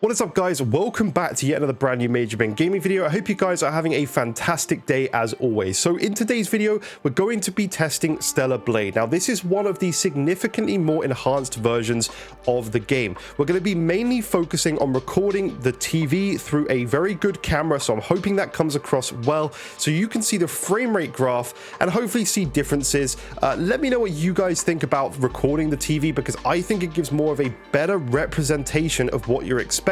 What is up, guys? Welcome back to yet another brand new Major Ben gaming video. I hope you guys are having a fantastic day as always. So in today's video, we're going to be testing Stellar Blade. Now, this is one of the significantly more enhanced versions of the game. We're going to be mainly focusing on recording the TV through a very good camera, so I'm hoping that comes across well, so you can see the frame rate graph and hopefully see differences. Let me know what you guys think about recording the TV, because I think it gives more of a better representation of what you're expecting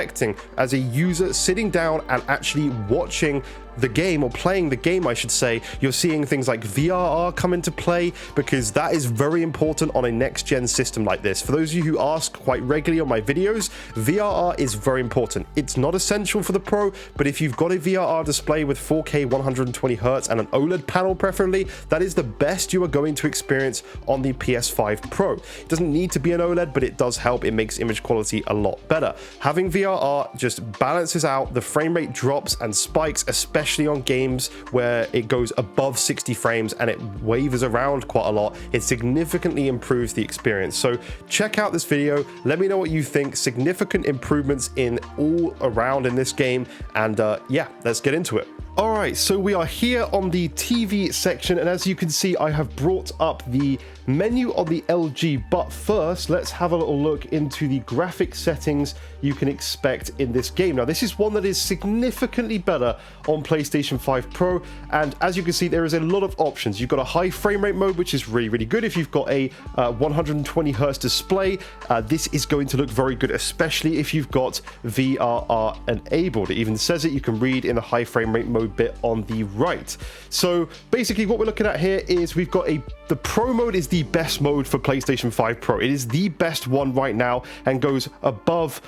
as a user sitting down and actually watching the game, or playing the game I should say. You're seeing things like VRR come into play, because that is very important on a next gen system like this. For those of you who ask quite regularly on my videos, VRR is very important. It's not essential for the Pro, but if you've got a VRR display with 4K 120Hz and an OLED panel preferably, that is the best you are going to experience on the PS5 Pro. It doesn't need to be an OLED, but it does help. It makes image quality a lot better. Having VRR just balances out the frame rate drops and spikes, especially on games where it goes above 60 frames and it wavers around quite a lot. It significantly improves the experience. So check out this video, let me know what you think. Significant improvements in all around in this game, and yeah, let's get into it. All right, so we are here on the TV section, and as you can see, I have brought up the menu on the LG, but first let's have a little look into the graphic settings you can expect in this game. Now, this is one that is significantly better on PlayStation 5 Pro, and as you can see, there is a lot of options. You've got a high frame rate mode, which is really good. If you've got a 120Hz display, this is going to look very good, especially if you've got VRR enabled. It even says it, you can read in the high frame rate mode bit on the right. So basically what we're looking at here is we've got the Pro mode is the best mode for PlayStation 5 Pro. It is the best one right now and goes above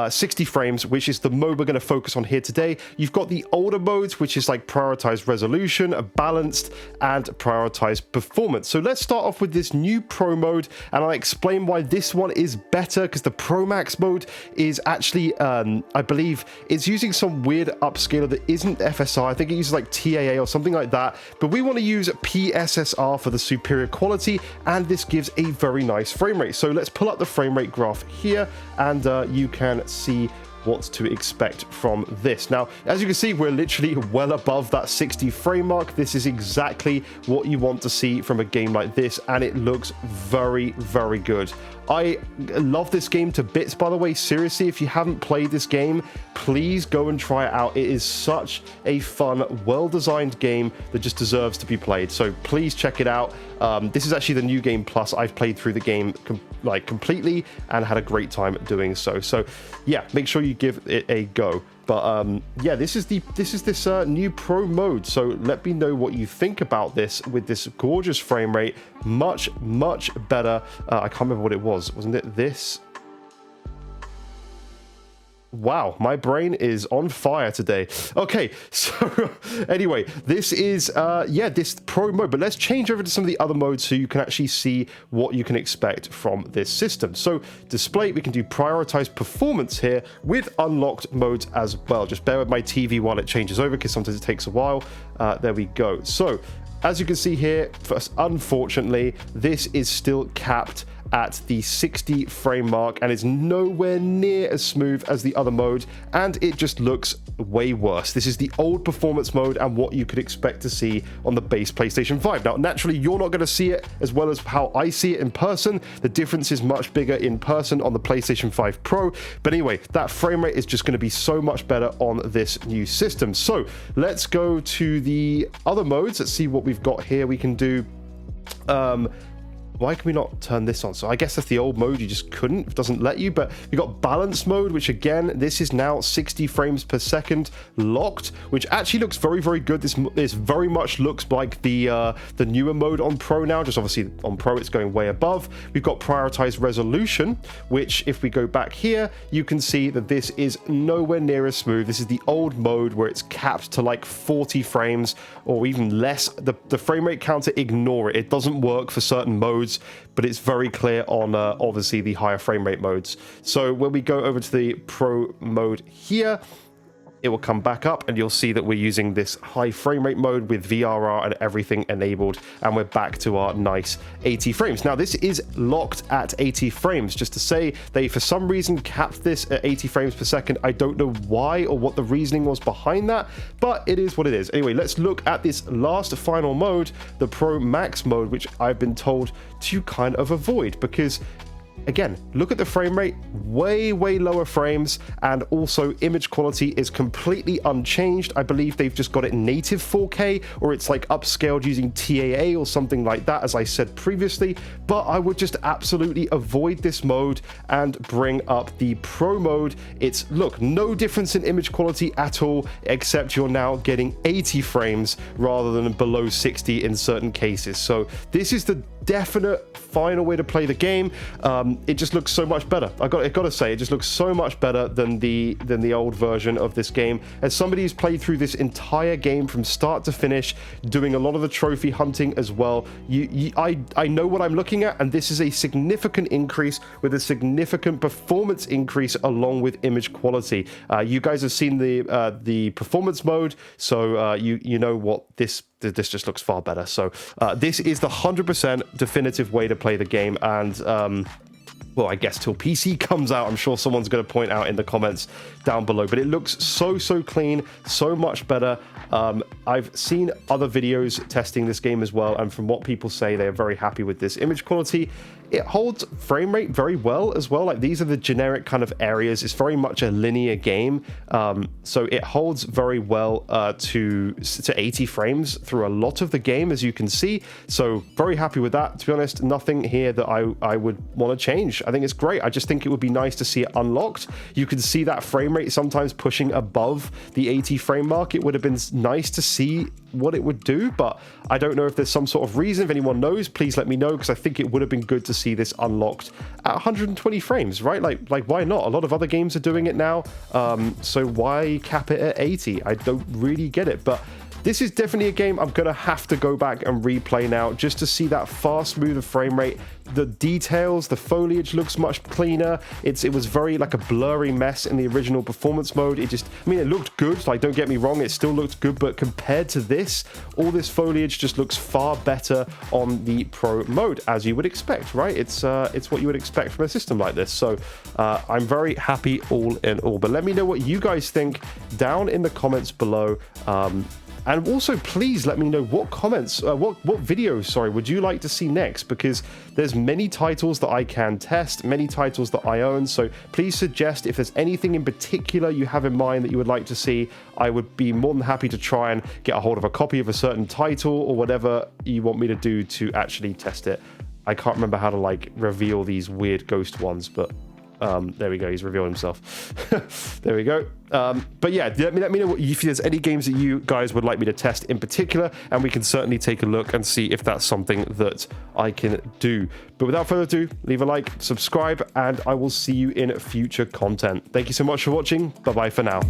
60 frames, which is the mode we're going to focus on here today. You've got the older modes, which is like prioritized resolution, balanced, and prioritized performance. So let's start off with this new Pro mode, and I'll explain why this one is better, because the Pro Max mode is actually I believe it's using some weird upscaler that isn't FSR. I think it uses like TAA or something like that, but we want to use PSSR for the superior quality, and this gives a very nice frame rate. So let's pull up the frame rate graph here, and you can see what to expect from this. Now, as you can see, we're literally well above that 60 frame mark. This is exactly what you want to see from a game like this, and it looks very good. I love this game to bits, by the way. Seriously, if you haven't played this game, please go and try it out. It is such a fun, well-designed game that just deserves to be played. So please check it out. This is actually the new game plus. I've played through the game completely and had a great time doing so. So yeah, make sure you give it a go. But yeah, this is this new Pro mode. So let me know what you think about this with this gorgeous frame rate. Much better. I can't remember what it was. Wasn't it this? Wow, my brain is on fire today. Okay, so anyway, this is yeah, this Pro mode, but let's change over to some of the other modes so you can actually see what you can expect from this system. So display, we can do prioritized performance here with unlocked modes as well. Just bear with my TV while it changes over, because sometimes it takes a while. There we go. So as you can see here, unfortunately, this is still capped at the 60 frame mark and is nowhere near as smooth as the other mode, and it just looks way worse. This is the old performance mode and what you could expect to see on the base PlayStation 5. Now, naturally, you're not going to see it as well as how I see it in person. The difference is much bigger in person on the PlayStation 5 Pro, but anyway, that frame rate is just going to be so much better on this new system. So let's go to the other modes. Let's see what we've got here. We can do why can we not turn this on? So I guess that's the old mode, you just couldn't, it doesn't let you. But we got balance mode, which again, this is now 60 frames per second locked, which actually looks very good. This very much looks like the newer mode on Pro now, just obviously on Pro it's going way above. We've got prioritized resolution, which if we go back here, you can see that this is nowhere near as smooth. This is the old mode where it's capped to like 40 frames or even less. The frame rate counter, ignore it. It doesn't work for certain modes, but it's very clear on obviously the higher frame rate modes. So when we go over to the Pro mode here, it will come back up and you'll see that we're using this high frame rate mode with VRR and everything enabled, and we're back to our nice 80 frames. Now this is locked at 80 frames. Just to say, they for some reason capped this at 80 frames per second. I don't know why or what the reasoning was behind that, but it is what it is. Anyway, let's look at this last final mode, the Pro Max mode, which I've been told to kind of avoid because, again, look at the frame rate, way lower frames, and also image quality is completely unchanged. I believe they've just got it native 4K, or it's like upscaled using TAA or something like that, as I said previously. But I would just absolutely avoid this mode and bring up the Pro mode. It's, look, no difference in image quality at all, except you're now getting 80 frames rather than below 60 in certain cases. So this is the definite final way to play the game. It just looks so much better. I got to say, it just looks so much better than the old version of this game. As somebody who's played through this entire game from start to finish, doing a lot of the trophy hunting as well, I know what I'm looking at, and this is a significant increase with a significant performance increase along with image quality. You guys have seen the performance mode, so you know what this just looks far better. So this is the 100% definitive way to play the game, and well, I guess till PC comes out, I'm sure someone's going to point out in the comments down below, but it looks so clean, so much better. I've seen other videos testing this game as well, and from what people say, they are very happy with this image quality. It holds frame rate very well as well. Like, these are the generic kind of areas. It's very much a linear game, so it holds very well to 80 frames through a lot of the game, as you can see. So very happy with that. To be honest, nothing here that I would want to change. I think it's great. I just think it would be nice to see it unlocked. You can see that frame rate sometimes pushing above the 80 frame mark. It would have been nice to see what it would do, but I don't know if there's some sort of reason. If anyone knows, please let me know, because I think it would have been good to see this unlocked at 120 frames, right? Like why not? A lot of other games are doing it now, so why cap it at 80? I don't really get it, but this is definitely a game I'm going to have to go back and replay now, just to see that far smoother frame rate. The details, the foliage looks much cleaner. It was very like a blurry mess in the original performance mode. It looked good. Like, don't get me wrong, it still looked good, but compared to this, all this foliage just looks far better on the Pro mode, as you would expect, right? It's what you would expect from a system like this. So I'm very happy all in all. But let me know what you guys think down in the comments below. And also, please let me know what videos, would you like to see next? Because there's many titles that I can test, many titles that I own. So please suggest if there's anything in particular you have in mind that you would like to see. I would be more than happy to try and get a hold of a copy of a certain title or whatever you want me to do to actually test it. I can't remember how to like reveal these weird ghost ones, but there we go, he's revealed himself. There we go. But yeah, let me know if there's any games that you guys would like me to test in particular, and we can certainly take a look and see if that's something that I can do. But without further ado, leave a like, subscribe, and I will see you in future content. Thank you so much for watching. Bye bye for now.